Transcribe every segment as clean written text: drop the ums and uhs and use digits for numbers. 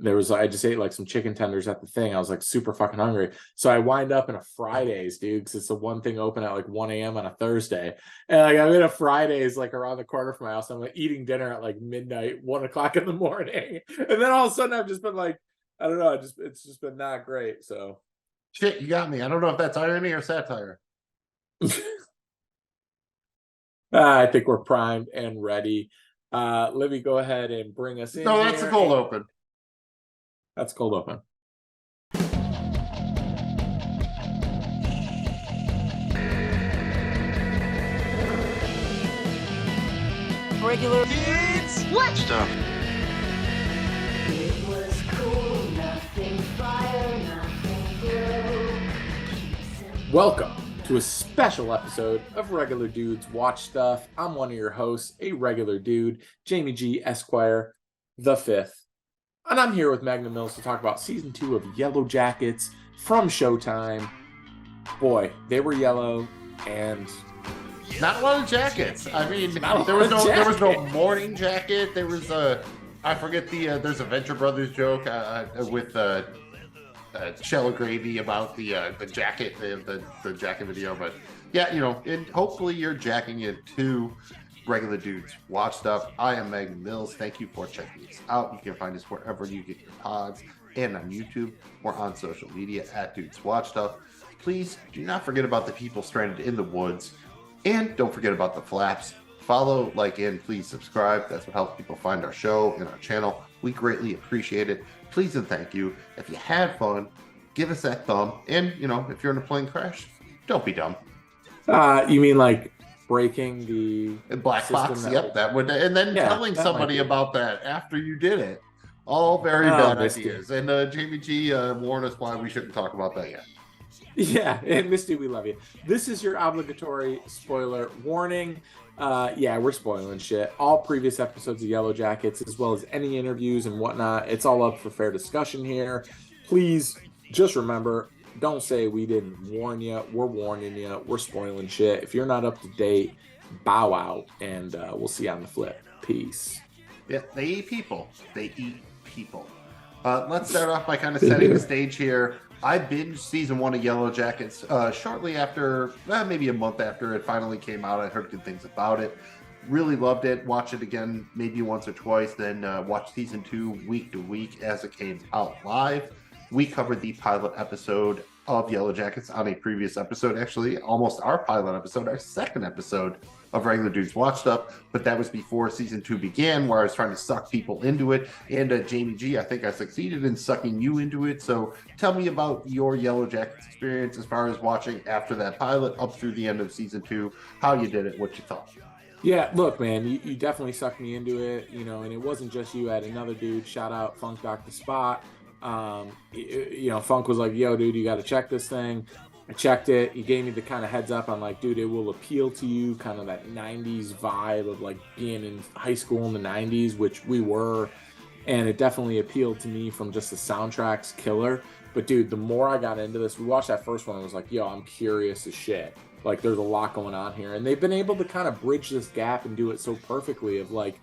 I just ate like some chicken tenders at the thing. I was like super fucking hungry. So I wind up in a Fridays, dude, because it's the one thing open at like 1 a.m. on a Thursday. And like I'm in a Fridays like around the corner from my house. I'm like eating dinner at like midnight, 1 o'clock in the morning. And then all of a sudden I've just been like, I don't know, it's just been not great. So shit, you got me. I don't know if that's irony or satire. I think we're primed and ready. Libby, go ahead and bring us in. No, that's a cold open. That's cold open. Regular dudes. What stuff? It was cool, nothing fire, nothing blue. Welcome to a special episode of Regular Dudes Watch Stuff. I'm one of your hosts, a regular dude, Jamie G. Esquire, the fifth. And I'm here with Magnum Mills to talk about season 2 of Yellowjackets from Showtime. Boy, they were yellow and not a lot of jackets. I mean, there was no morning jacket. There was I forget there's a Venture Brothers joke with Shell Gravy about the jacket, the jacket video. But yeah, you know, and hopefully you're jacking it to Regular Dudes Watch Stuff. I am Magnum Mills. Thank you for checking us out. You can find us wherever you get your pods and on YouTube or on social media at Dudes Watch Stuff. Please do not forget about the people stranded in the woods. And don't forget about the flaps. Follow, like, and please subscribe. That's what helps people find our show and our channel. We greatly appreciate it. Please and thank you. If you had fun, give us that thumb. And, you know, if you're in a plane crash, don't be dumb. You mean like breaking the black box? Yep, that would. And then telling somebody about that after you did it. All very bad ideas. And Jamie G warned us why we shouldn't talk about that yet. Yeah, and Misty, we love you. This is your obligatory spoiler warning. Yeah, we're spoiling shit. All previous episodes of Yellowjackets, as well as any interviews and whatnot, it's all up for fair discussion here. Please just remember, don't say we didn't warn you. We're warning you. We're spoiling shit. If you're not up to date, bow out, and we'll see you on the flip. Peace. Yeah, they eat people. They eat people. Let's start off by kind of setting the stage here. I binged season 1 of Yellowjackets shortly after, maybe a month after it finally came out. I heard good things about it. Really loved it. Watch it again maybe once or twice. Then watch season 2 week to week as it came out live. We covered the pilot episode of Yellowjackets on a previous episode. Actually, almost our pilot episode, our second episode of Regular Dudes Watch Stuff, but that was before season 2 began, where I was trying to suck people into it. And Jamie G, I think I succeeded in sucking you into it. So tell me about your Yellowjackets experience as far as watching after that pilot up through the end of season 2, how you did it, what you thought. Yeah, look, man, you definitely sucked me into it, you know, and it wasn't just you. I had another dude, shout out Funk Dr. Spot. You know, Funk was like, yo, dude, you got to check this thing. I checked it. He gave me the kind of heads up. I'm like, dude, it will appeal to you, kind of that 90s vibe of like being in high school in the 90s, which we were. And it definitely appealed to me from just the soundtrack's killer. But dude, the more I got into this, we watched that first one. I was like, yo, I'm curious as shit. Like there's a lot going on here. And they've been able to kind of bridge this gap and do it so perfectly of like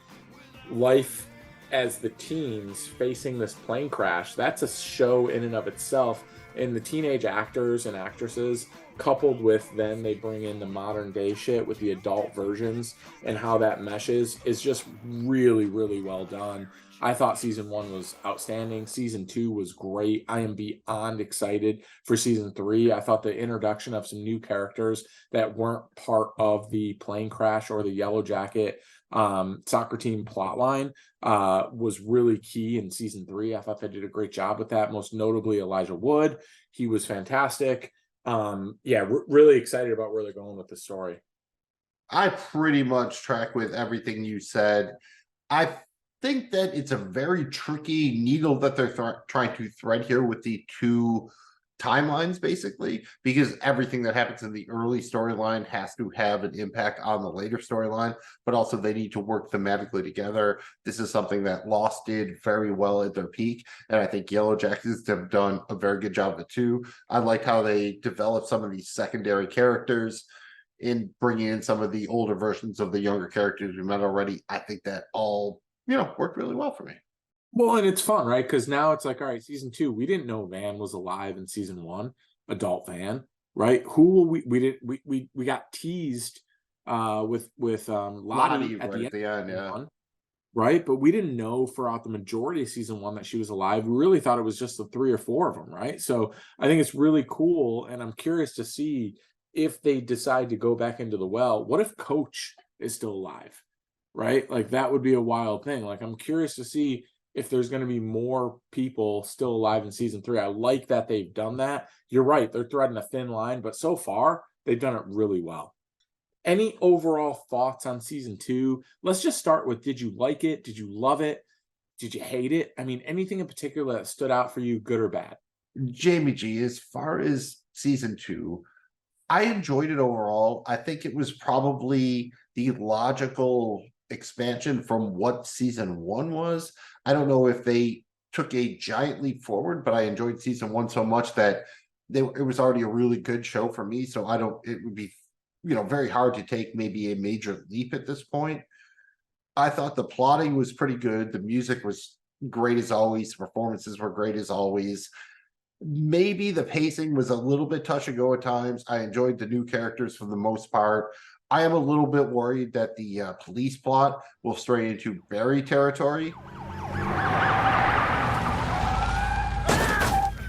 life as the teens facing this plane crash. That's a show in and of itself. And the teenage actors and actresses, coupled with then they bring in the modern day shit with the adult versions and how that meshes, is just really, really well done. I thought season 1 was outstanding. Season 2 was great. I am beyond excited for season 3. I thought the introduction of some new characters that weren't part of the plane crash or the Yellowjacket soccer team plotline was really key in season 3. I thought they did a great job with that, most notably Elijah Wood. He was fantastic. Yeah, we're really excited about where they're going with the story. I pretty much track with everything you said. I think that it's a very tricky needle that they're trying to thread here with the two timelines, basically, because everything that happens in the early storyline has to have an impact on the later storyline, but also they need to work thematically together. This is something that Lost did very well at their peak, and I think Yellowjackets have done a very good job of it too. I like how they developed some of these secondary characters in bringing in some of the older versions of the younger characters we met already. I think that all, you know, worked really well for me. Well, and it's fun, right? Because now it's like, all right, season 2, we didn't know Van was alive in season 1, adult Van, right? Who will we did we got teased with Lottie Lottie at right the at end the of end, season yeah. 1, right? But we didn't know throughout the majority of season 1 that she was alive. We really thought it was just the 3 or 4 of them, right? So I think it's really cool, and I'm curious to see if they decide to go back into the well. What if Coach is still alive, right? Like that would be a wild thing. Like I'm curious to see if there's going to be more people still alive in season 3. I like that they've done that. You're right, they're threading a thin line, but so far they've done it really well. Any overall thoughts on season 2? Let's just start with, did you like it? Did you love it? Did you hate it? I mean, anything in particular that stood out for you, good or bad? Jamie G, as far as season 2, I enjoyed it overall. I think it was probably the logical expansion from what season 1 was. I don't know if they took a giant leap forward, but I enjoyed season 1 so much that it was already a really good show for me. So it would be, very hard to take maybe a major leap at this point. I thought the plotting was pretty good. The music was great as always. Performances were great as always. Maybe the pacing was a little bit touch and go at times. I enjoyed the new characters for the most part. I am a little bit worried that the police plot will stray into Barry territory.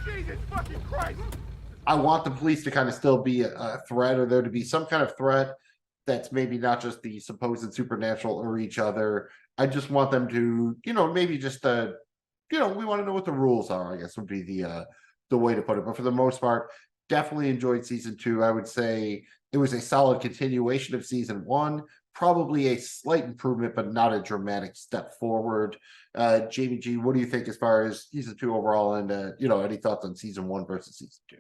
Jesus fucking Christ! I want the police to kind of still be a threat, or there to be some kind of threat that's maybe not just the supposed supernatural or each other. I just want them to, maybe just we want to know what the rules are, I guess would be the way to put it. But for the most part, definitely enjoyed season 2. I would say it was a solid continuation of season 1, probably a slight improvement, but not a dramatic step forward. Jamie G, what do you think as far as season 2 overall? And any thoughts on season 1 versus season 2?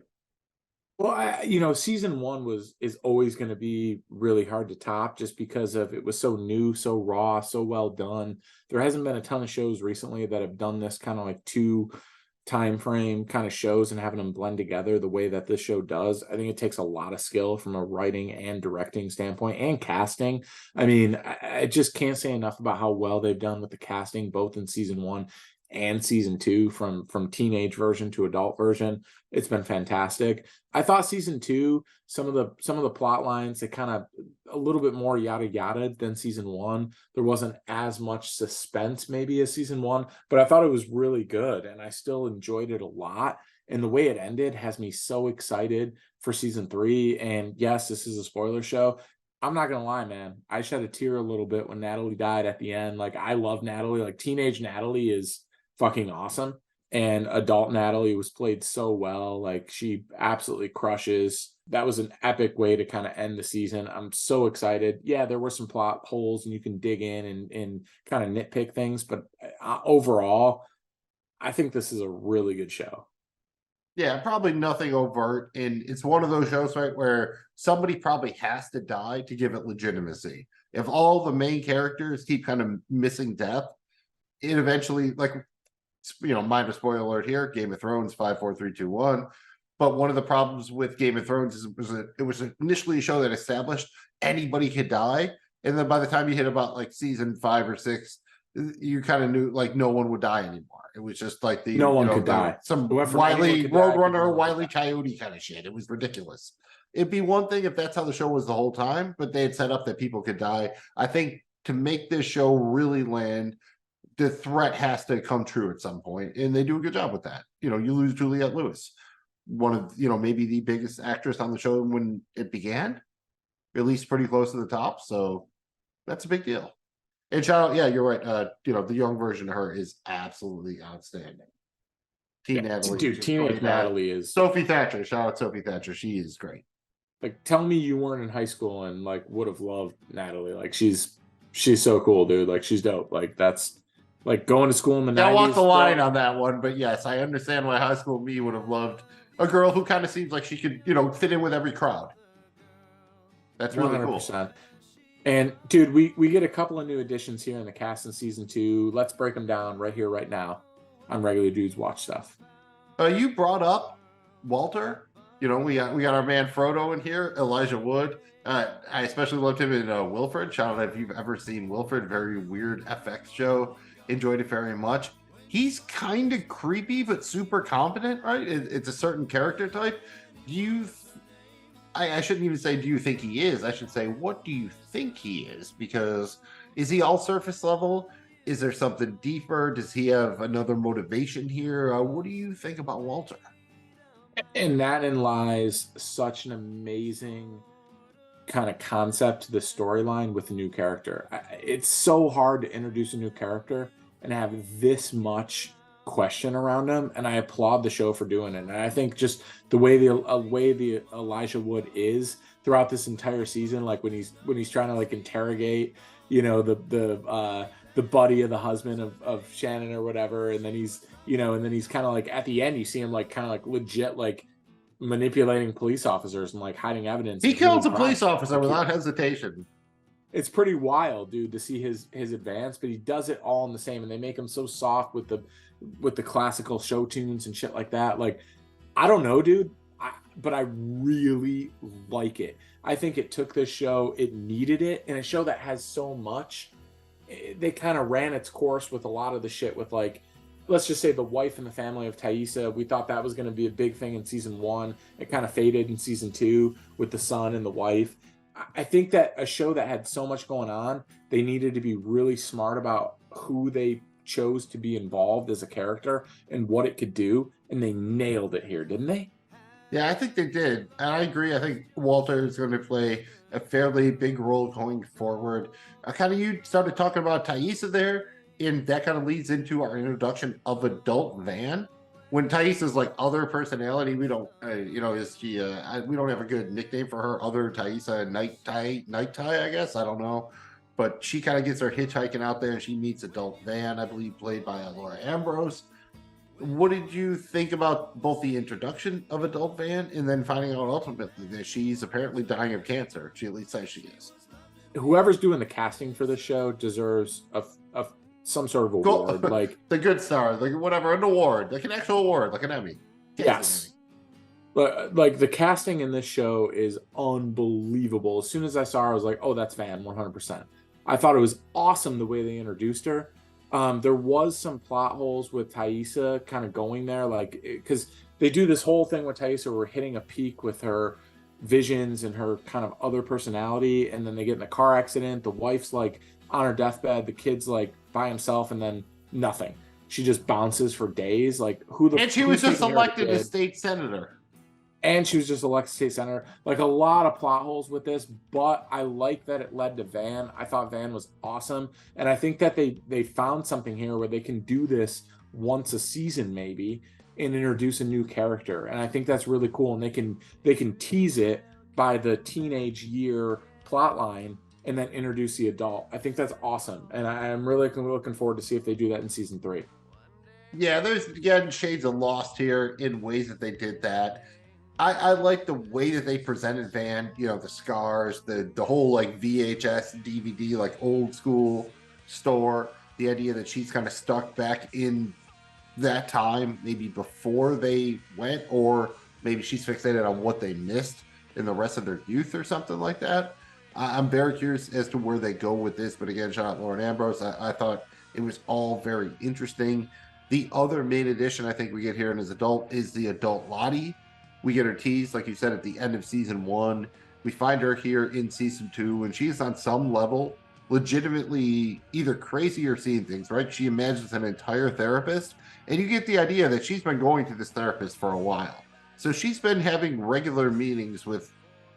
Well, season 1 is always going to be really hard to top just because of it was so new, so raw, so well done. There hasn't been a ton of shows recently that have done this kind of like 2 time frame kind of shows and having them blend together the way that this show does. I think it takes a lot of skill from a writing and directing standpoint and casting. I mean, I just can't say enough about how well they've done with the casting, both in season 1 and season 2, from teenage version to adult version. It's been fantastic. I thought season 2, some of the plot lines, they kind of a little bit more yada yada than season 1. There wasn't as much suspense maybe as season 1, but I thought it was really good and I still enjoyed it a lot. And the way it ended has me so excited for season 3. And yes, this is a spoiler show. I'm not gonna lie, man. I shed a tear a little bit when Natalie died at the end. Like, I love Natalie. Like, teenage Natalie is fucking awesome, and adult Natalie was played so well. Like, she absolutely crushes. That was an epic way to kind of end the season. I'm so excited. Yeah, there were some plot holes and you can dig in and kind of nitpick things, but overall I think this is a really good show. Yeah, probably nothing overt. And it's one of those shows, right, where somebody probably has to die to give it legitimacy. If all the main characters keep kind of missing death, it eventually, like, minor spoiler alert here, Game of Thrones 5, 4, 3, 2, 1. But one of the problems with Game of Thrones is it was initially a show that established anybody could die. And then by the time you hit about like season 5 or 6, you kind of knew like no one would die anymore. It was just like No one could die. Some Whoever wily could die, Roadrunner, could Wily die. Coyote kind of shit. It was ridiculous. It'd be one thing if that's how the show was the whole time, but they had set up that people could die. I think to make this show really land, the threat has to come true at some point, and they do a good job with that. You lose Juliette Lewis, one of maybe the biggest actress on the show when it began, at least pretty close to the top. So that's a big deal. And shout out, yeah, you're right. The young version of her is absolutely outstanding. Natalie, Dude, teenage Natalie is Sophie Thatcher. Shout out Sophie Thatcher. She is great. like, tell me you weren't in high school and like would have loved Natalie. Like, she's so cool, dude. Like, she's dope. Like, that's like going to school in the 90s. I walk the line on that one, but yes, I understand why high school me would have loved a girl who kind of seems like she could, fit in with every crowd. That's really 100%. Cool. And dude, we get a couple of new additions here in the cast in season 2. Let's break them down right here, right now on Regular Dudes Watch Stuff. You brought up Walter. We got our man Frodo in here, Elijah Wood. I especially loved him in Wilfred. Shout out if you've ever seen Wilfred, very weird FX show. Enjoyed it very much. he's kind of creepy but super confident, right? It's a certain character type. Do you? I shouldn't even say do you think he is. I should say what do you think he is? Because is he all surface level? Is there something deeper? Does he have another motivation here? What do you think about Walter? And that in lies such an amazing kind of concept to the storyline with a new character. It's so hard to introduce a new character and have this much question around him, and I applaud the show for doing it. And I think just the way the Elijah Wood is throughout this entire season, like when he's trying to like interrogate, you know, the buddy of the husband of Shannon or whatever, and then he's kind of like at the end you see him like kind of like legit like manipulating police officers and like hiding evidence. He kills a police officer without hesitation. It's pretty wild, dude, to see his advance, but he does it all in the same, and they make him so soft with the classical show tunes and shit like that. Like, I don't know, dude, but I really like it. I think it took this show, it needed it, and a show that has so much. They kind of ran its course with a lot of the shit with, like, let's just say the wife and the family of Taissa. We thought that was going to be a big thing in season 1. It kind of faded in season 2 with the son and the wife. I think that a show that had so much going on, they needed to be really smart about who they chose to be involved as a character and what it could do, and they nailed it here, didn't they? Yeah, I think they did. And I agree. I think Walter is going to play a fairly big role going forward. Kind of you started talking about Taissa there, and that kind of leads into our introduction of adult Van. When Taissa's like other personality, we don't, is she, we don't have a good nickname for her. Other Taissa, Night Tie, I guess. I don't know. But she kind of gets her hitchhiking out there and she meets adult Van, I believe, played by Laura Ambrose. What did you think about both the introduction of adult Van and then finding out ultimately that she's apparently dying of cancer? She at least says she is. Whoever's doing the casting for this show deserves some sort of award, like the good star, like whatever, an award, like an actual award, like an Emmy. Yes. But like the casting in this show is unbelievable. As soon as I saw her, I was like, oh, that's Van, 100%. I thought it was awesome the way they introduced her. There was some plot holes with Taissa kind of going there, like, because they do this whole thing with Taissa where we're hitting a peak with her visions and her kind of other personality, and then they get in a car accident. The wife's like on her deathbed, the kid's like by himself, and then nothing. She just bounces for days. Like, and she was just elected a state senator. And she was just elected state senator. Like, a lot of plot holes with this, but I like that it led to Van. I thought Van was awesome, and I think that they found something here where they can do this once a season maybe and introduce a new character, and I think that's really cool. And they can tease it by the teenage year plot line and then introduce the adult. I think that's awesome, and I'm really looking forward to see if they do that in season 3. Yeah, there's again shades of Lost here in ways that they did that. I like the way that they presented Van, the scars, the whole like VHS, DVD, like old school store, the idea that she's kind of stuck back in that time, maybe before they went, or maybe she's fixated on what they missed in the rest of their youth or something like that. I'm very curious as to where they go with this, but again, shout out Lauren Ambrose. I thought it was all very interesting. The other main addition I think we get here in as adult is the adult Lottie. We get her teased, like you said, at the end of season 1. We find her here in season 2, and she's on some level legitimately either crazy or seeing things, right? She imagines an entire therapist, and you get the idea that she's been going to this therapist for a while. So she's been having regular meetings with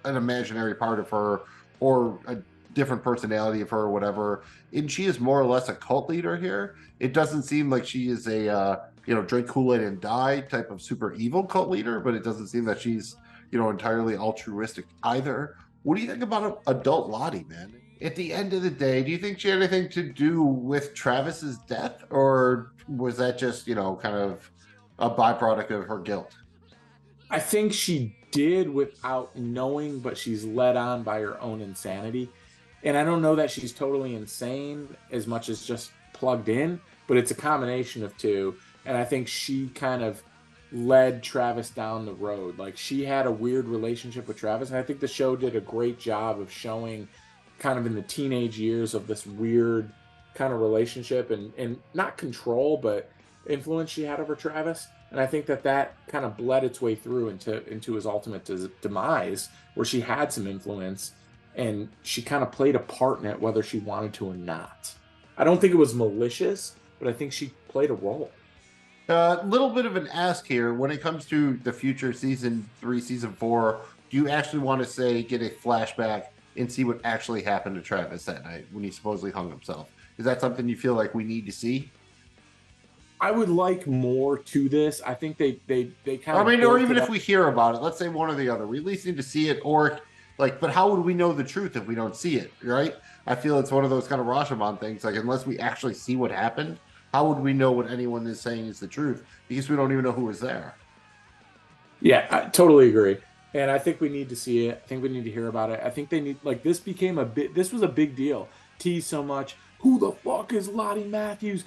an imaginary part of her or a different personality of her or whatever, and she is more or less a cult leader here. It doesn't seem like she is a drink Kool-Aid and die type of super evil cult leader, but it doesn't seem that she's, entirely altruistic either. What do you think about adult Lottie, man? At the end of the day, do you think she had anything to do with Travis's death, or was that just, kind of a byproduct of her guilt? I think she did without knowing, but she's led on by her own insanity. And I don't know that she's totally insane as much as just plugged in, but it's a combination of two. And I think she kind of led Travis down the road. Like, she had a weird relationship with Travis, and I think the show did a great job of showing kind of in the teenage years of this weird kind of relationship and not control, but influence she had over Travis. And I think that kind of bled its way through into his ultimate demise, where she had some influence and she kind of played a part in it, whether she wanted to or not. I don't think it was malicious, but I think she played a role. A little bit of an ask here when it comes to the future season 3, season 4. Do you actually want to say get a flashback and see what actually happened to Travis that night when he supposedly hung himself? Is that something you feel like we need to see? I would like more to this. I think they kind of. I mean, or even if we hear about it, let's say one or the other, we at least need to see it, or like, but how would we know the truth if we don't see it, right? I feel it's one of those kind of Rashomon things. Like, unless we actually see what happened, how would we know what anyone is saying is the truth? Because we don't even know who was there. Yeah, I totally agree. And I think we need to see it. I think we need to hear about it. I think they need, like, this was a big deal. Teased so much. Who the fuck is Lottie Matthews?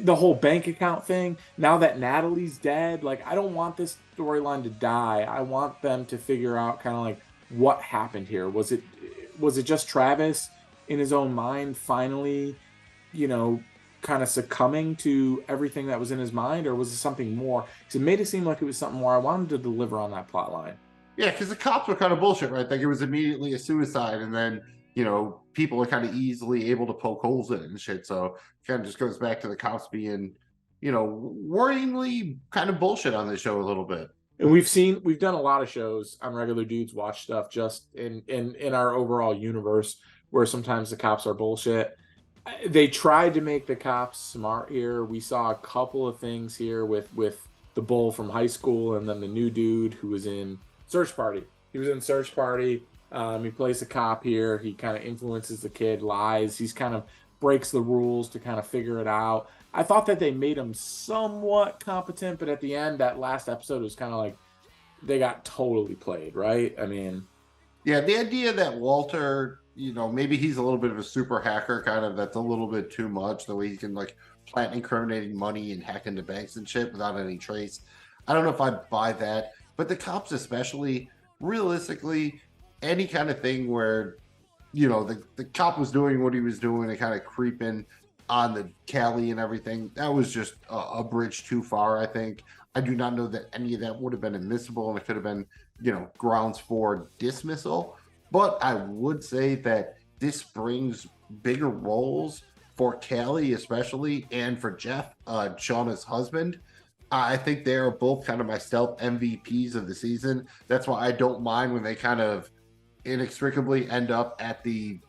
The whole bank account thing. Now that Natalie's dead, like, I don't want this storyline to die. I want them to figure out kind of like what happened here. Was it just Travis in his own mind finally, kind of succumbing to everything that was in his mind, or was it something more? Because it made it seem like it was something more. I wanted to deliver on that plot line. Yeah, because the cops were kind of bullshit, right? Like, it was immediately a suicide, and then people are kind of easily able to poke holes in it and shit. So it kind of just goes back to the cops being, worryingly kind of bullshit on this show a little bit. And we've done a lot of shows on Regular Dudes Watch Stuff just in our overall universe where sometimes the cops are bullshit. They tried to make the cops smart here. We saw a couple of things here with the bull from high school, and then the new dude who was in Search Party. He was in Search Party. He plays a cop here. He kind of influences the kid, lies. He's kind of breaks the rules to kind of figure it out. I thought that they made him somewhat competent, but at the end, that last episode was kind of like they got totally played, right? I mean, yeah, the idea that Walter, maybe he's a little bit of a super hacker, kind of, that's a little bit too much, the way he can like plant incriminating money and hack into banks and shit without any trace. I don't know if I buy that, but the cops, especially, realistically, any kind of thing where, the cop was doing what he was doing and kind of creeping on the Callie and everything, that was just a bridge too far, I think. I do not know that any of that would have been admissible, and it could have been, grounds for dismissal. But I would say that this brings bigger roles for Callie, especially, and for Jeff, Shauna's husband. I think they are both kind of my stealth MVPs of the season. That's why I don't mind when they kind of inextricably end up at the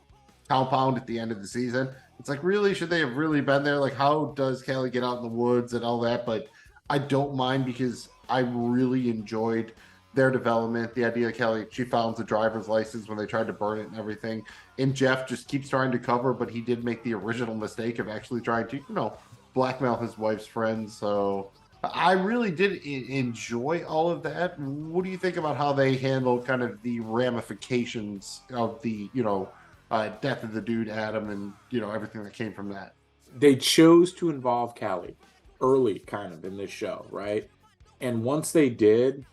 compound at the end of the season. It's like, really, should they have really been there? Like, how does Callie get out in the woods and all that? But I don't mind, because I really enjoyed their development. The idea of Callie, she found the driver's license when they tried to burn it and everything. And Jeff just keeps trying to cover, but he did make the original mistake of actually trying to, blackmail his wife's friends. So I really did enjoy all of that. What do you think about how they handled kind of the ramifications of the, death of the dude Adam and, everything that came from that? They chose to involve Callie early kind of in this show, right? And once they did,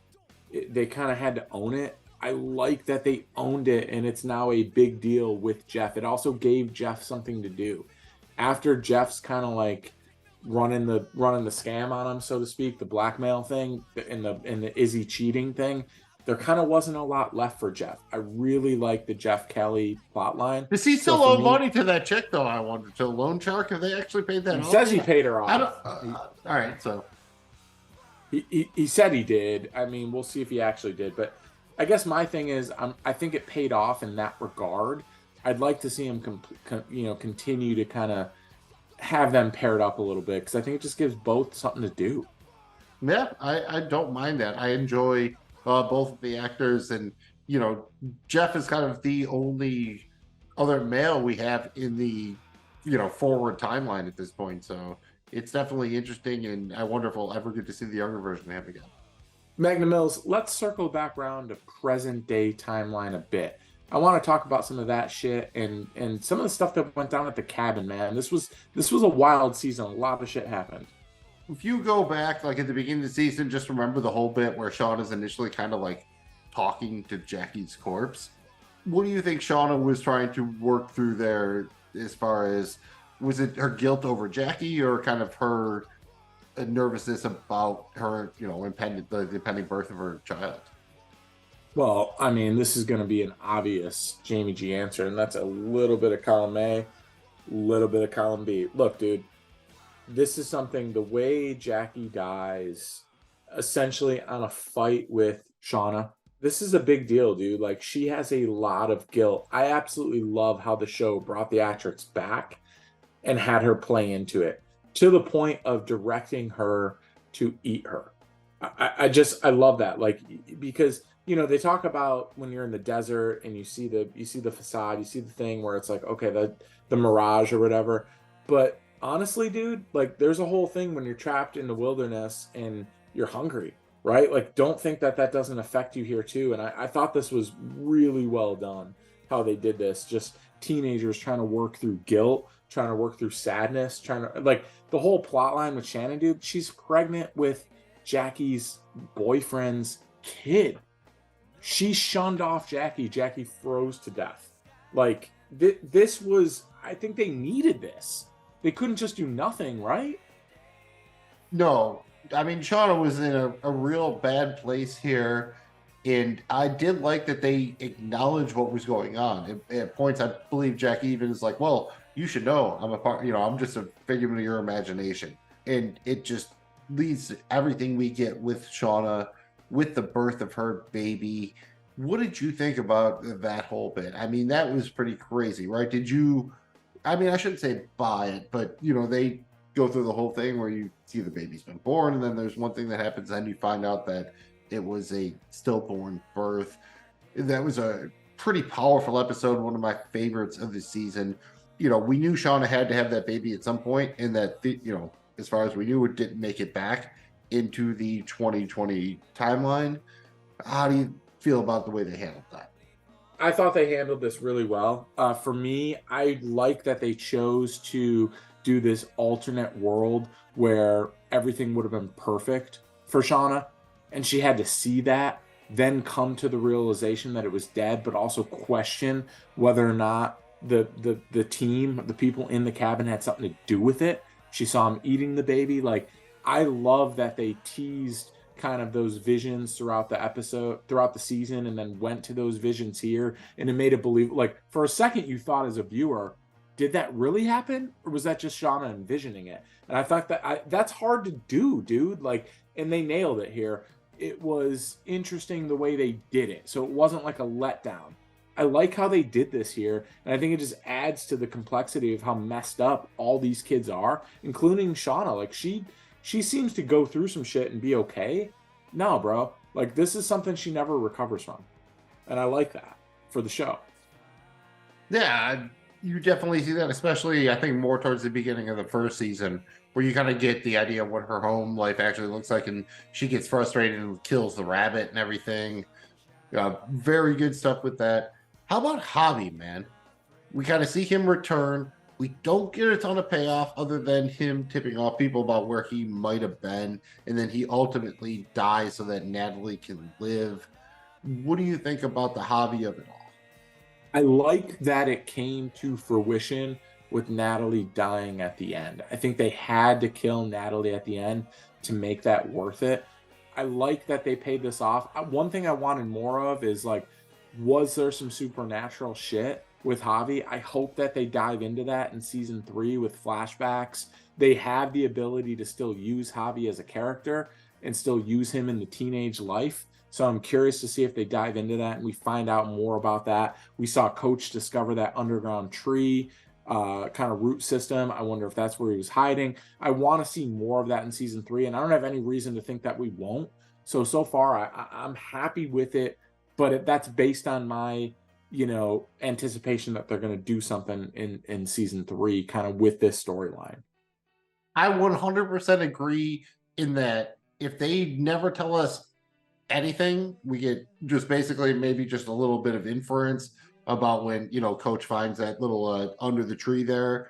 they kind of had to own it. I like that they owned it, and it's now a big deal with Jeff. It also gave Jeff something to do. After Jeff's kind of like running the scam on him, so to speak, the blackmail thing and the Izzy cheating thing, there kind of wasn't a lot left for Jeff. I really like the Jeff Kelly plotline. Does he still owe money to that chick, though? I wonder, to Loan Shark, if they actually paid that off? He says he paid her off. I don't, all right, so he said he did. I mean, we'll see if he actually did. But I guess my thing is, I think it paid off in that regard. I'd like to see him, continue to kind of have them paired up a little bit, because I think it just gives both something to do. Yeah, I don't mind that. I enjoy both of the actors, and Jeff is kind of the only other male we have in the forward timeline at this point. So it's definitely interesting, and I wonder if we'll ever get to see the younger version of him again. Magnum Mills, let's circle back around to present day timeline a bit. I want to talk about some of that shit and some of the stuff that went down at the cabin, man. This was a wild season. A lot of shit happened. If you go back, like at the beginning of the season, just remember the whole bit where Shauna is initially kind of like talking to Jackie's corpse. What do you think Shauna was trying to work through there, as far as, was it her guilt over Jackie, or kind of her a nervousness about her, the impending birth of her child. Well, I mean, this is going to be an obvious Jamie G answer, and that's a little bit of column A, little bit of column B. Look, dude, this is something, the way Jackie dies essentially on a fight with Shauna, this is a big deal, dude. Like, she has a lot of guilt. I absolutely love how the show brought the actress back and had her play into it to the point of directing her to eat her. I love that. Like, because they talk about when you're in the desert and you see the facade, you see the thing where it's like, okay, the mirage or whatever. But honestly, dude, like, there's a whole thing when you're trapped in the wilderness and you're hungry, right? Like, don't think that doesn't affect you here too. And I thought this was really well done, how they did this. Just teenagers trying to work through guilt, trying to work through sadness, trying to, like, the whole plot line with Shannon, dude, she's pregnant with Jackie's boyfriend's kid. She shunned off Jackie. Jackie froze to death. Like, this was, I think they needed this. They couldn't just do nothing, right? No, I mean, Shauna was in a real bad place here. And I did like that they acknowledged what was going on. At points, I believe Jackie even is like, well, you should know I'm a part, I'm just a figment of your imagination. And it just leads to everything we get with Shauna, with the birth of her baby. What did you think about that whole bit? I mean, that was pretty crazy, right? I shouldn't say buy it, but they go through the whole thing where you see the baby's been born, and then there's one thing that happens, and you find out that it was a stillborn birth. That was a pretty powerful episode, one of my favorites of the season. We knew Shauna had to have that baby at some point, and that, as far as we knew, it didn't make it back into the 2020 timeline. How do you feel about the way they handled that? I thought they handled this really well. For me, I like that they chose to do this alternate world where everything would have been perfect for Shauna, and she had to see that, then come to the realization that it was dead, but also question whether or not the team, the people in the cabin, had something to do with it. She saw him eating the baby. Like, I love that they teased kind of those visions throughout the episode, throughout the season, and then went to those visions here, and it made it believe. Like, for a second, you thought as a viewer, did that really happen, or was that just Shauna envisioning it? And I thought that's hard to do, dude. Like, and they nailed it here. It was interesting the way they did it, so it wasn't like a letdown. I like how they did this here, and I think it just adds to the complexity of how messed up all these kids are, including Shauna. Like, she seems to go through some shit and be okay. No, bro. Like, this is something she never recovers from. And I like that for the show. Yeah, you definitely see that, especially, I think, more towards the beginning of the first season, where you kind of get the idea of what her home life actually looks like, and she gets frustrated and kills the rabbit and everything. Very good stuff with that. How about Javi, man? We kind of see him return. We don't get a ton of payoff other than him tipping off people about where he might have been, and then he ultimately dies so that Natalie can live. What do you think about the Javi of it all? I like that it came to fruition with Natalie dying at the end. I think they had to kill Natalie at the end to make that worth it. I like that they paid this off. One thing I wanted more of is, like, was there some supernatural shit with Javi? I hope that they dive into that in season 3 with flashbacks. They have the ability to still use Javi as a character and still use him in the teenage life. So I'm curious to see if they dive into that and we find out more about that. We saw Coach discover that underground tree kind of root system. I wonder if that's where he was hiding. I want to see more of that in season 3, and I don't have any reason to think that we won't. So far, I'm happy with it, but that's based on my anticipation that they're going to do something in season 3 kind of with this storyline. I 100% agree in that if they never tell us anything, we get just basically maybe just a little bit of inference about when Coach finds that little under the tree there.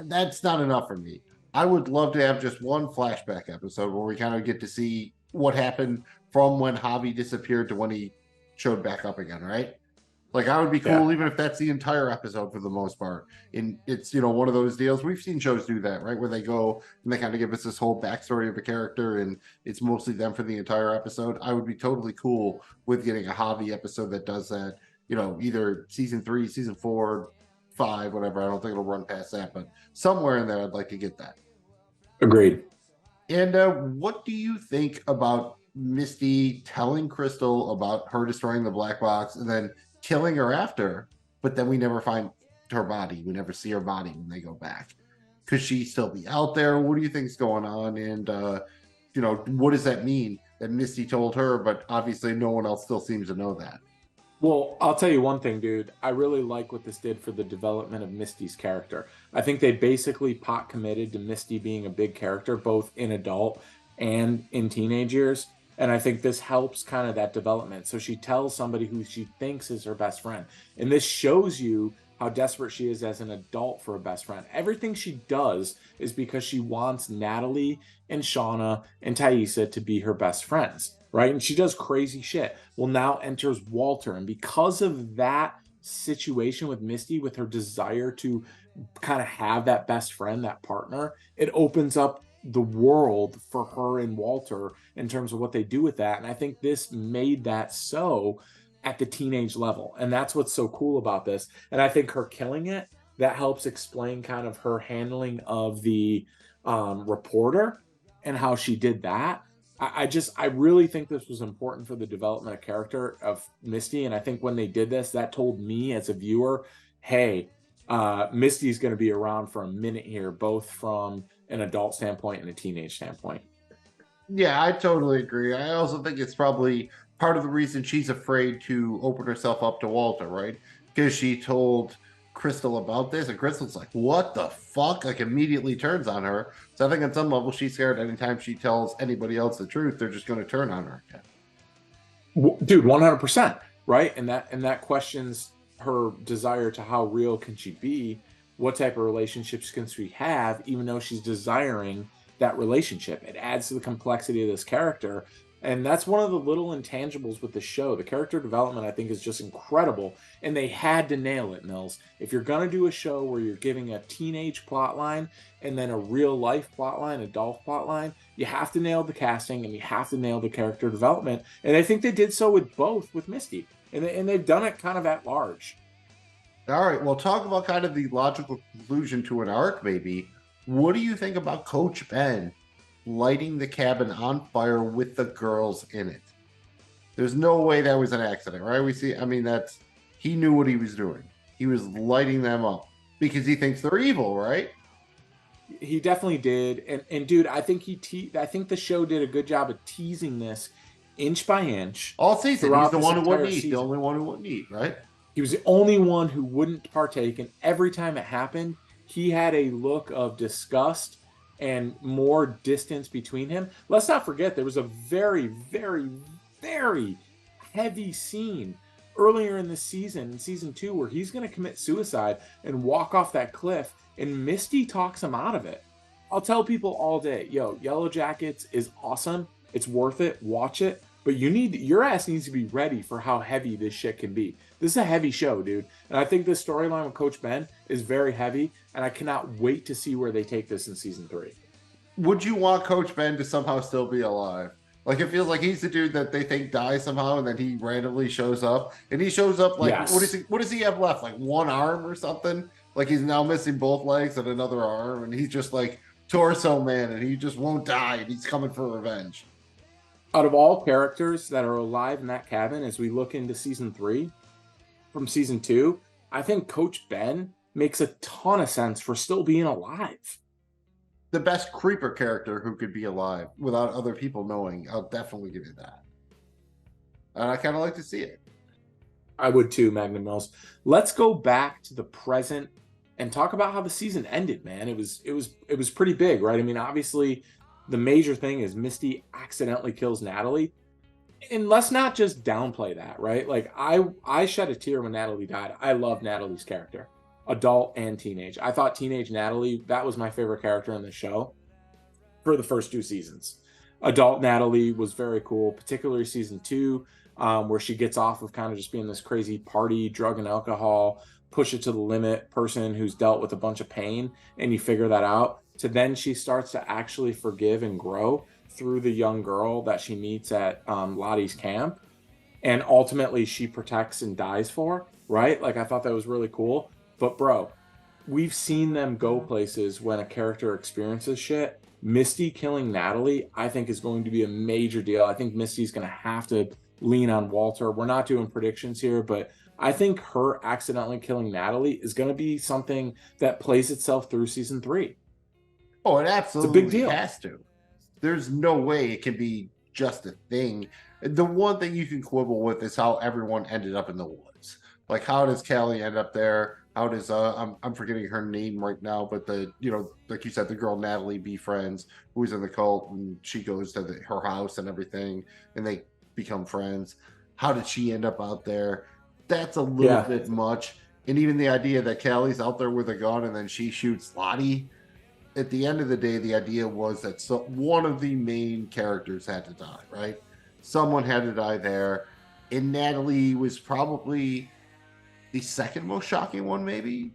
That's not enough for me. I would love to have just one flashback episode where we kind of get to see what happened from when Javi disappeared to when he showed back up again, right? Like, I would be cool even if that's the entire episode for the most part. And it's, one of those deals. We've seen shows do that, right? Where they go and they kind of give us this whole backstory of a character and it's mostly them for the entire episode. I would be totally cool with getting a Javi episode that does that, either season 3, season 4, 5, whatever. I don't think it'll run past that, but somewhere in there, I'd like to get that. Agreed. And what do you think about Misty telling Crystal about her destroying the black box and then killing her after, but then we never find her body? We never see her body when they go back. Could she still be out there? What do you think's going on? And what does that mean that Misty told her, but obviously no one else still seems to know that? Well, I'll tell you one thing, dude. I really like what this did for the development of Misty's character. I think they basically pot committed to Misty being a big character, both in adult and in teenage years. And I think this helps kind of that development. So she tells somebody who she thinks is her best friend. And this shows you how desperate she is as an adult for a best friend. Everything she does is because she wants Natalie and Shauna and Taissa to be her best friends, right? And she does crazy shit. Well, now enters Walter. And because of that situation with Misty, with her desire to kind of have that best friend, that partner, it opens up the world for her and Walter in terms of what they do with that. And I think this made that so at the teenage level. And that's what's so cool about this. And I think her killing it, that helps explain kind of her handling of the reporter and how she did that. I really think this was important for the development of character of Misty. And I think when they did this, that told me as a viewer, hey, Misty's going to be around for a minute here, both from an adult standpoint and a teenage standpoint. Yeah, I totally agree. I also think it's probably part of the reason she's afraid to open herself up to Walter, right? Because she told Crystal about this, and Crystal's like, what the fuck? Like, immediately turns on her. So I think on some level, she's scared anytime she tells anybody else the truth, they're just going to turn on her again. Dude, 100%, right? And that questions her desire to how real can she be? What type of relationships can she have, even though she's desiring that relationship? It adds to the complexity of this character. And that's one of the little intangibles with the show. The character development, I think, is just incredible. And they had to nail it, Mills. If you're going to do a show where you're giving a teenage plot line and then a real life plot line, adult plot line, you have to nail the casting and you have to nail the character development. And I think they did so with both with Misty. And they've done it kind of at large. All right, well, talk about kind of the logical conclusion to an arc, maybe. What do you think about Coach Ben lighting the cabin on fire with the girls in it? There's no way that was an accident, right? He knew what he was doing. He was lighting them up because he thinks they're evil, right? He definitely did. And dude, I think I think the show did a good job of teasing this inch by inch. All season, he's the one who wouldn't eat, the only one who wouldn't eat, right? He was the only one who wouldn't partake, and every time it happened, he had a look of disgust and more distance between him. Let's not forget, there was a very, very, very heavy scene earlier in the season, in season 2, where he's going to commit suicide and walk off that cliff, and Misty talks him out of it. I'll tell people all day, Yellowjackets is awesome. It's worth it. Watch it. But your ass needs to be ready for how heavy this shit can be. This is a heavy show, dude. And I think this storyline with Coach Ben is very heavy, and I cannot wait to see where they take this in season 3. Would you want Coach Ben to somehow still be alive? Like, it feels like he's the dude that they think dies somehow, and then he randomly shows up. And he shows up like, Yes. What does he have left? Like one arm or something? Like he's now missing both legs and another arm, and he's just like torso man, and he just won't die, and he's coming for revenge. Out of all characters that are alive in that cabin, as we look into season 3 from season 2, I think Coach Ben makes a ton of sense for still being alive. The best creeper character who could be alive without other people knowing. I'll definitely give you that. And I kind of like to see it. I would too, Magnum Mills. Let's go back to the present and talk about how the season ended, man. It was pretty big, right? I mean, obviously, the major thing is Misty accidentally kills Natalie. And let's not just downplay that, right? Like, I shed a tear when Natalie died. I love Natalie's character, adult and teenage. I thought teenage Natalie, that was my favorite character in the show for the first 2 seasons. Adult Natalie was very cool, particularly season 2, where she gets off of kind of just being this crazy party, drug and alcohol, push it to the limit person who's dealt with a bunch of pain, and you figure that out. To then she starts to actually forgive and grow through the young girl that she meets at Lottie's camp, and ultimately she protects and dies for, right? Like, I thought that was really cool. But bro, we've seen them go places when a character experiences shit. Misty killing Natalie, I think, is going to be a major deal. I think Misty's going to have to lean on Walter. We're not doing predictions here, but I think her accidentally killing Natalie is going to be something that plays itself through season 3. Oh, it absolutely It's a big deal. has to. There's no way it can be just a thing. The one thing you can quibble with is how everyone ended up in the woods. Like, how does Callie end up there? How does I'm forgetting her name right now, but the, you know, like you said, the girl Natalie befriends who's in the cult, and she goes to her house and everything, and they become friends. How did she end up out there? That's a little bit much. And even the idea that Callie's out there with a gun and then she shoots Lottie. At the end of the day, the idea was that one of the main characters had to die, right? Someone had to die there. And Natalie was probably the second most shocking one, maybe.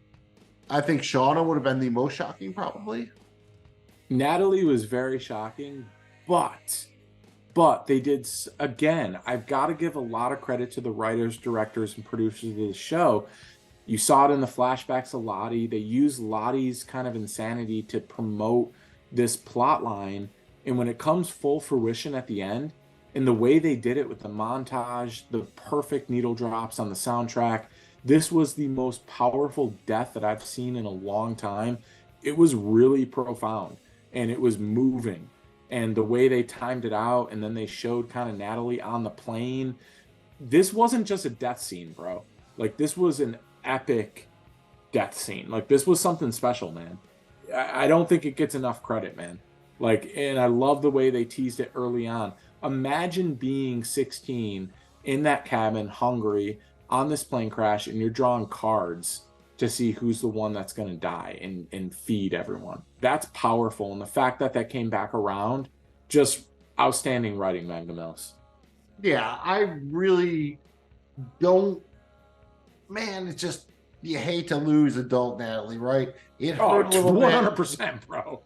I think Shauna would have been the most shocking, probably. Natalie was very shocking, but they did, again, I've got to give a lot of credit to the writers, directors, and producers of the show. You saw it in the flashbacks of Lottie. They used Lottie's kind of insanity to promote this plot line. And when it comes full fruition at the end, and the way they did it with the montage, the perfect needle drops on the soundtrack, this was the most powerful death that I've seen in a long time. It was really profound, and it was moving. And the way they timed it out, and then they showed kind of Natalie on the plane. This wasn't just a death scene, bro. Like, this was an epic death scene. Like, this was something special, man. I don't think it gets enough credit, man. Like, and I love the way they teased it early on. Imagine being 16 in that cabin, hungry, on this plane crash, and you're drawing cards to see who's the one that's going to die and feed everyone. That's powerful. And the fact that that came back around, just outstanding writing, Magnum Mills. Yeah, I really don't. Man, it's just, you hate to lose adult Natalie, right? It hurt a little 100%, bro.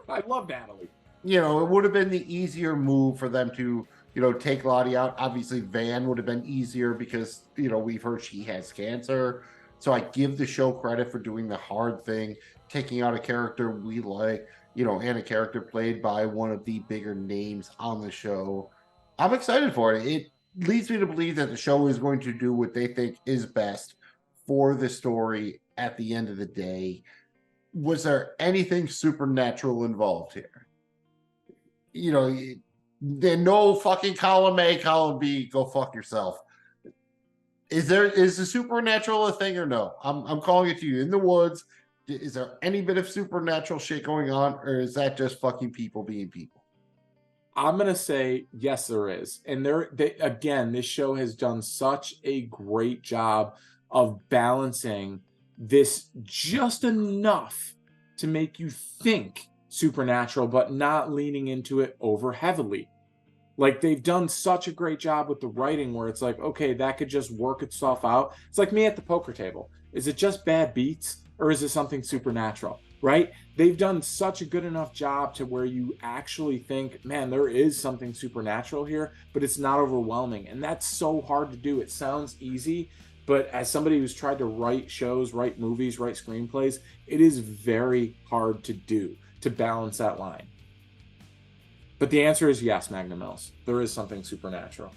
I love Natalie. You know, it would have been the easier move for them to, you know, take Lottie out. Obviously, Van would have been easier because, you know, we've heard she has cancer. So I give the show credit for doing the hard thing, taking out a character we like, you know, and a character played by one of the bigger names on the show. I'm excited for it. It leads me to believe that the show is going to do what they think is best for the story at the end of the day. Was there anything supernatural involved here? You know, then no fucking column A, column B, go fuck yourself. Is the supernatural a thing or no? I'm calling it to you. In the woods, is there any bit of supernatural shit going on, or is that just fucking people being people? I'm going to say, yes, there is. And again, this show has done such a great job of balancing this just enough to make you think supernatural, but not leaning into it over heavily. Like, they've done such a great job with the writing where it's like, okay, that could just work itself out. It's like me at the poker table. Is it just bad beats, or is it something supernatural? Right? They've done such a good enough job to where you actually think, man, there is something supernatural here, but it's not overwhelming. And that's so hard to do. It sounds easy, but as somebody who's tried to write shows, write movies, write screenplays, it is very hard to do, to balance that line. But the answer is yes, Magnum Mills. There is something supernatural.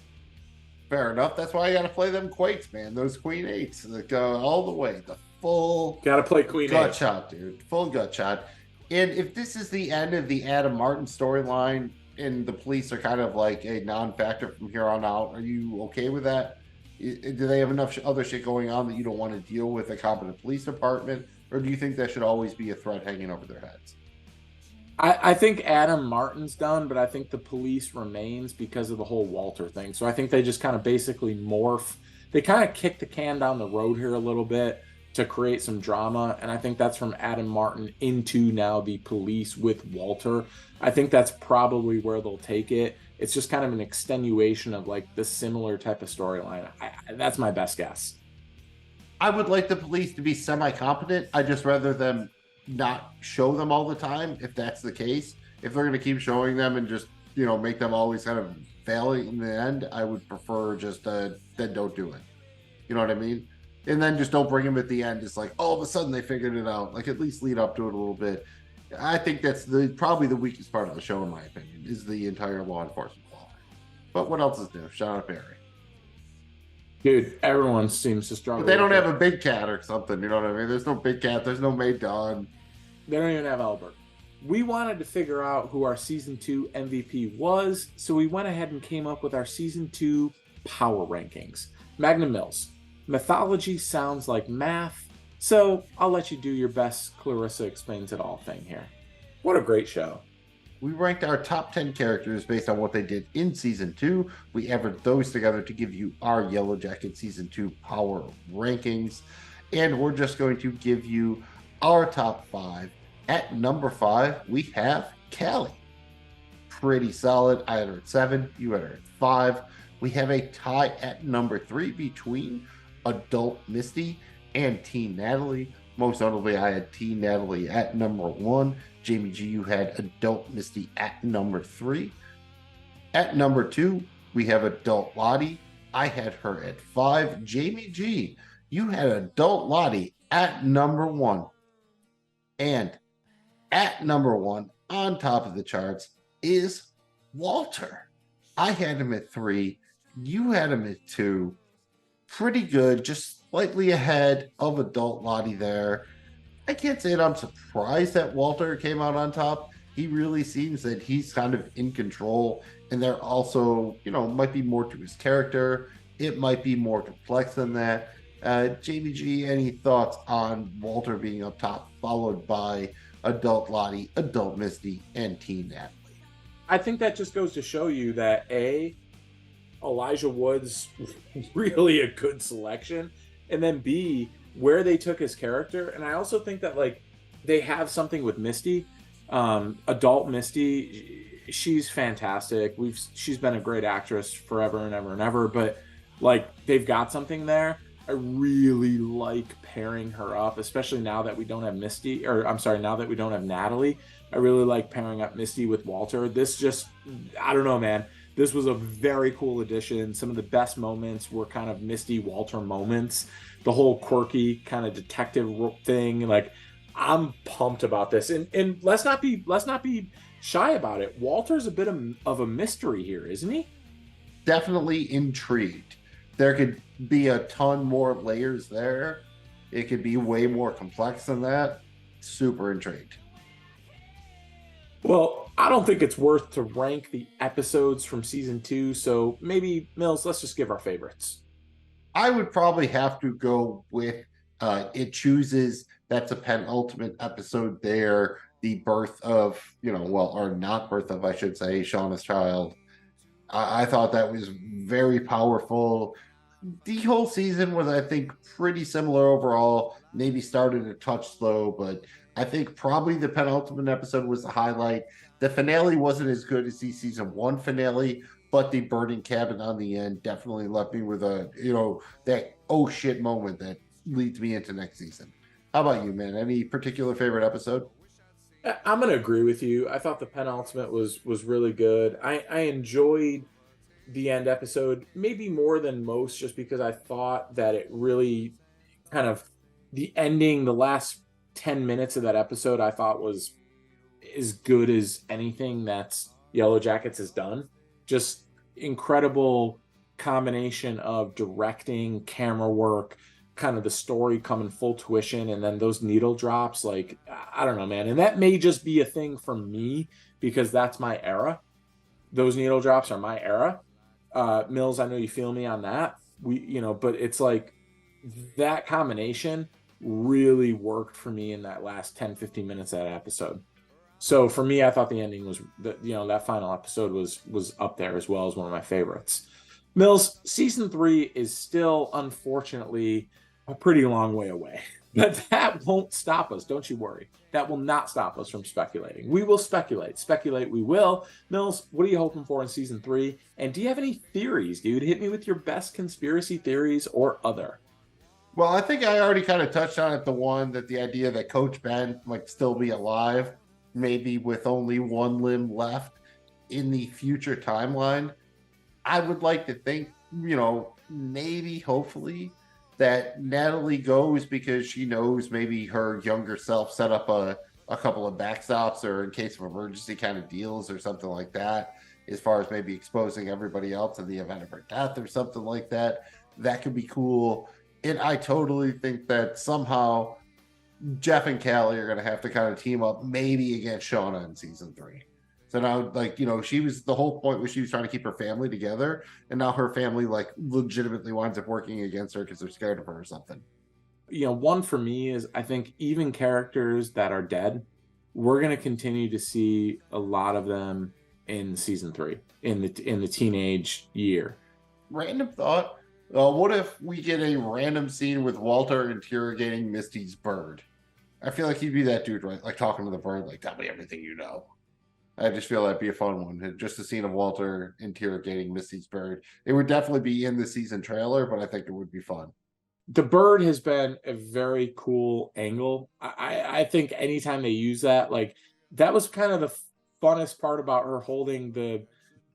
Fair enough. That's why I got to play them quates, man. Those Queen 8s that go all the way. The full gotta play Queen gut 8 shot, dude. Full gut shot. And if this is the end of the Adam Martin storyline and the police are kind of like a non-factor from here on out, are you okay with that? Do they have enough other shit going on that you don't want to deal with a competent police department? Or do you think that should always be a threat hanging over their heads? I think Adam Martin's done, but I think the police remains because of the whole Walter thing. So I think they just kind of basically morph. They kind of kick the can down the road here a little bit to create some drama. And I think that's from Adam Martin into now the police with Walter. I think that's probably where they'll take it. It's just kind of an extenuation of like the similar type of storyline. That's my best guess. I would like the police to be semi-competent. I just rather them not show them all the time, if that's the case. If they're going to keep showing them and just, make them always kind of failing in the end, I would prefer just then don't do it. You know what I mean? And then just don't bring them at the end. It's like, all of a sudden they figured it out. Like, at least lead up to it a little bit. I think that's probably the weakest part of the show, in my opinion, is the entire law enforcement plot. But what else is new? Shout out Barry. Dude, everyone seems to struggle. But they don't have a big cat or something, you know what I mean? There's no big cat. There's no May Dawn. They don't even have Albert. We wanted to figure out who our Season 2 MVP was, so we went ahead and came up with our Season 2 power rankings. Magnum Mills. Mythology sounds like math, so I'll let you do your best Clarissa Explains It All thing here. What a great show. We ranked our top 10 characters based on what they did in Season 2. We averaged those together to give you our Yellowjackets Season 2 power rankings. And we're just going to give you our top 5. At number 5, we have Callie. Pretty solid. I had her at 7. You had her at 5. We have a tie at number 3 between Adult Misty and Teen Natalie. Most notably, I had Teen Natalie at number 1. Jamie G, you had Adult Misty at number 3. At number 2, we have Adult Lottie. I had her at 5. Jamie G, you had Adult Lottie at number 1. And at number 1, on top of the charts, is Walter. I had him at 3. You had him at 2. Pretty good, just slightly ahead of Adult Lottie there. I can't say that I'm surprised that Walter came out on top. He really seems that he's kind of in control, and there also, might be more to his character. It might be more complex than that. Jamie G, any thoughts on Walter being up top, followed by Adult Lottie, Adult Misty, and Teen Natalie? I think that just goes to show you that Elijah Wood's really a good selection, and then B, where they took his character. And I also think that they have something with Misty, Adult Misty. She's fantastic. She's been a great actress forever and ever and ever, but they've got something there. I really like pairing her up, especially now that we don't have Misty, now that we don't have Natalie. I really like pairing up Misty with Walter. I don't know, man. This was a very cool addition. Some of the best moments were kind of Misty Walter moments. The whole quirky kind of detective thing. I'm pumped about this. And let's not be shy about it. Walter's a bit of a mystery here, isn't he? Definitely intrigued. There could be a ton more layers there. It could be way more complex than that. Super intrigued. Well, I don't think it's worth to rank the episodes from Season 2, so maybe, Mills, let's just give our favorites. I would probably have to go with It Chooses. That's a penultimate episode there. The birth of, or not birth of, I should say, Shauna's child. I thought that was very powerful. The whole season was, I think, pretty similar overall. Maybe started a touch slow, but I think probably the penultimate episode was the highlight. The finale wasn't as good as the Season 1 finale, but the burning cabin on the end definitely left me with that oh shit moment that leads me into next season. How about you, man? Any particular favorite episode? I'm going to agree with you. I thought the penultimate was really good. I enjoyed the end episode maybe more than most, just because I thought that it really kind of, the ending, the last 10 minutes of that episode, I thought was as good as anything that's Yellowjackets has done. Just incredible combination of directing, camera work, kind of the story coming full tuition, and then those needle drops. I don't know, man. And that may just be a thing for me because that's my era. Those needle drops are my era. Mills, I know you feel me on that. But it's that combination really worked for me in that last 10-15 minutes of that episode. So for me, I thought the ending was that final episode was up there as well as one of my favorites. Mills, Season 3 is still unfortunately a pretty long way away. But that won't stop us. Don't you worry. That will not stop us from speculating. We will speculate. Speculate we will. Mills, what are you hoping for in season 3? And do you have any theories, dude? Hit me with your best conspiracy theories or other. Well, I think I already kind of touched on it. The one that the idea that Coach Ben might still be alive, maybe with only one limb left in the future timeline. I would like to think, maybe, hopefully, that Natalie goes because she knows maybe her younger self set up a couple of backstops or in case of emergency kind of deals or something like that, as far as maybe exposing everybody else in the event of her death or something like that. That could be cool. And I totally think that somehow Jeff and Callie are going to have to kind of team up maybe against Shauna in season 3. So now, she was, the whole point was she was trying to keep her family together, and now her family legitimately winds up working against her because they're scared of her or something. One for me is I think even characters that are dead, we're going to continue to see a lot of them in season 3 in the teenage year. Random thought. What if we get a random scene with Walter interrogating Misty's bird? I feel like he'd be that dude, right? Like talking to the bird, like, tell me everything you know. I just feel that'd be a fun one. Just a scene of Walter interrogating Misty's bird. It would definitely be in the season trailer, but I think it would be fun. The bird has been a very cool angle. I think anytime they use that, that was kind of the funnest part about her holding the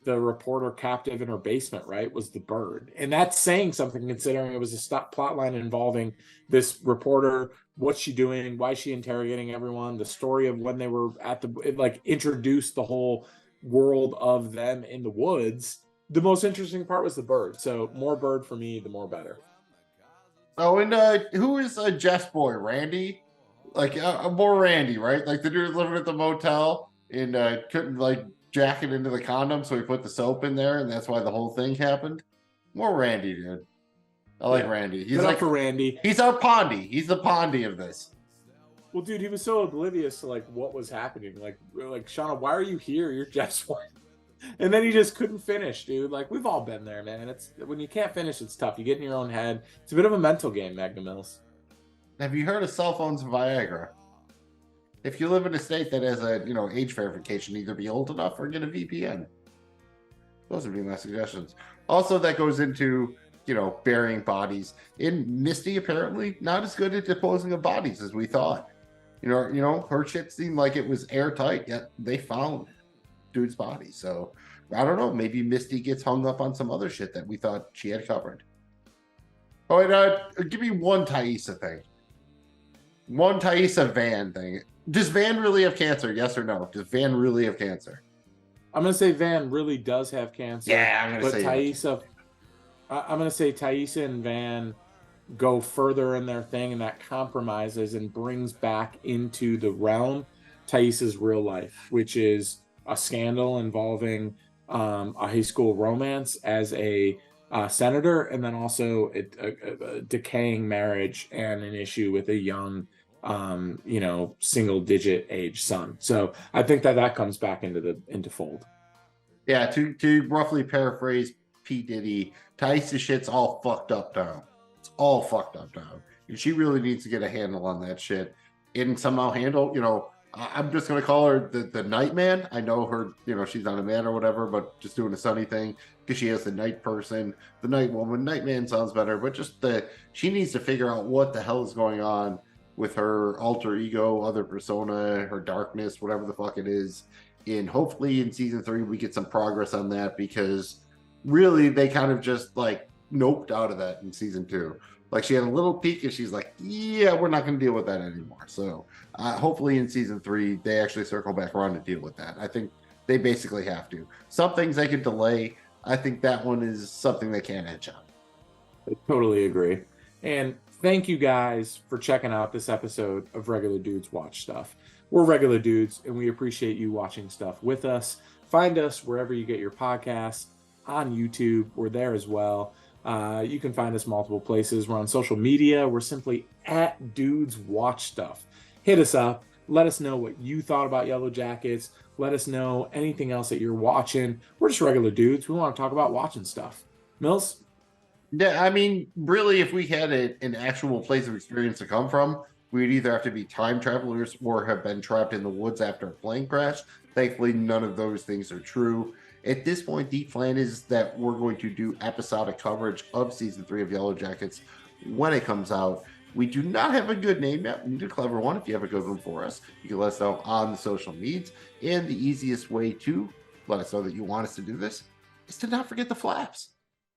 reporter captive in her basement, right? Was the bird. And that's saying something considering it was a stop plot line involving this reporter. What's she doing? Why is she interrogating everyone? The story of when they were introduced the whole world of them in the woods. The most interesting part was the bird. So more bird for me, the more better. Oh, and who is Jeff's boy? Randy? More Randy, right? Like the dude living at the motel and couldn't jack it into the condom, so he put the soap in there, and that's why the whole thing happened. More Randy, dude. I like Randy. He's for Randy. He's our Pondy. He's the Pondy of this. Well, dude, he was so oblivious to what was happening. Like Shauna, why are you here? You're Jeff's wife. And then he just couldn't finish, dude. We've all been there, man. It's when you can't finish, it's tough. You get in your own head. It's a bit of a mental game, Magnum Mills. Have you heard of cell phones and Viagra? If you live in a state that has a age verification, either be old enough or get a VPN. Those would be my suggestions. Also, that goes into burying bodies. In Misty, apparently not as good at disposing of bodies as we thought. Her shit seemed like it was airtight, yet they found dude's body. So I don't know. Maybe Misty gets hung up on some other shit that we thought she had covered. Oh, and give me one Thaisa thing. One Thaisa Van thing. Does Van really have cancer? Yes or no? Does Van really have cancer? I'm gonna say Van really does have cancer. Yeah, I'm gonna say Thaisa. I'm gonna say Thaisa and Van go further in their thing, and that compromises and brings back into the realm Thaisa's real life, which is a scandal involving a high school romance as a senator, and then also a decaying marriage and an issue with a young single digit age son. So I think that comes back into fold. Yeah, to roughly paraphrase P. Diddy, Thaisa shit's all fucked up now. It's all fucked up now. And she really needs to get a handle on that shit and somehow handle, I'm just gonna call her the night man. I know her, she's not a man or whatever, but just doing a Sunny thing because she has the night person, the night woman. Night man sounds better, but just she needs to figure out what the hell is going on with her alter ego, other persona, her darkness, whatever the fuck it is. And hopefully in season 3 we get some progress on that, because really they kind of just noped out of that in season 2. She had a little peek and she's like, yeah, we're not going to deal with that anymore. So hopefully in season 3, they actually circle back around to deal with that. I think they basically have to. Some things they could delay. I think that one is something they can't edge on. I totally agree. And thank you guys for checking out this episode of Regular Dudes Watch Stuff. We're regular dudes, and we appreciate you watching stuff with us. Find us wherever you get your podcasts. On YouTube, we're there as well. You can find us multiple places. We're on social media. We're simply at Dudes Watch Stuff. Hit us up. Let us know what you thought about Yellowjackets. Let us know anything else that you're watching. We're just regular dudes. We want to talk about watching stuff. Mills? Yeah, I mean, really, if we had an actual place of experience to come from, we'd either have to be time travelers or have been trapped in the woods after a plane crash. Thankfully, none of those things are true. At this point, the plan is that we're going to do episodic coverage of season 3 of Yellowjackets when it comes out. We do not have a good name yet. We need a clever one. If you have a good one for us, you can let us know on the social medias. And the easiest way to let us know that you want us to do this is to not forget the flaps.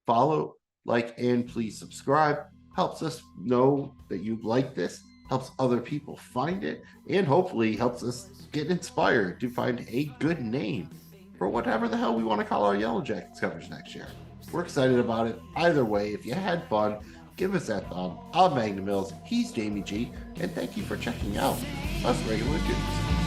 Follow, like, and please subscribe. Helps us know that you like this, helps other people find it, and hopefully helps us get inspired to find a good name for whatever the hell we want to call our Yellowjackets coverage next year. We're excited about it. Either way, if you had fun, give us that thumb. I'm Magnum Mills. He's Jamie G. And thank you for checking out Us Regular Dudes.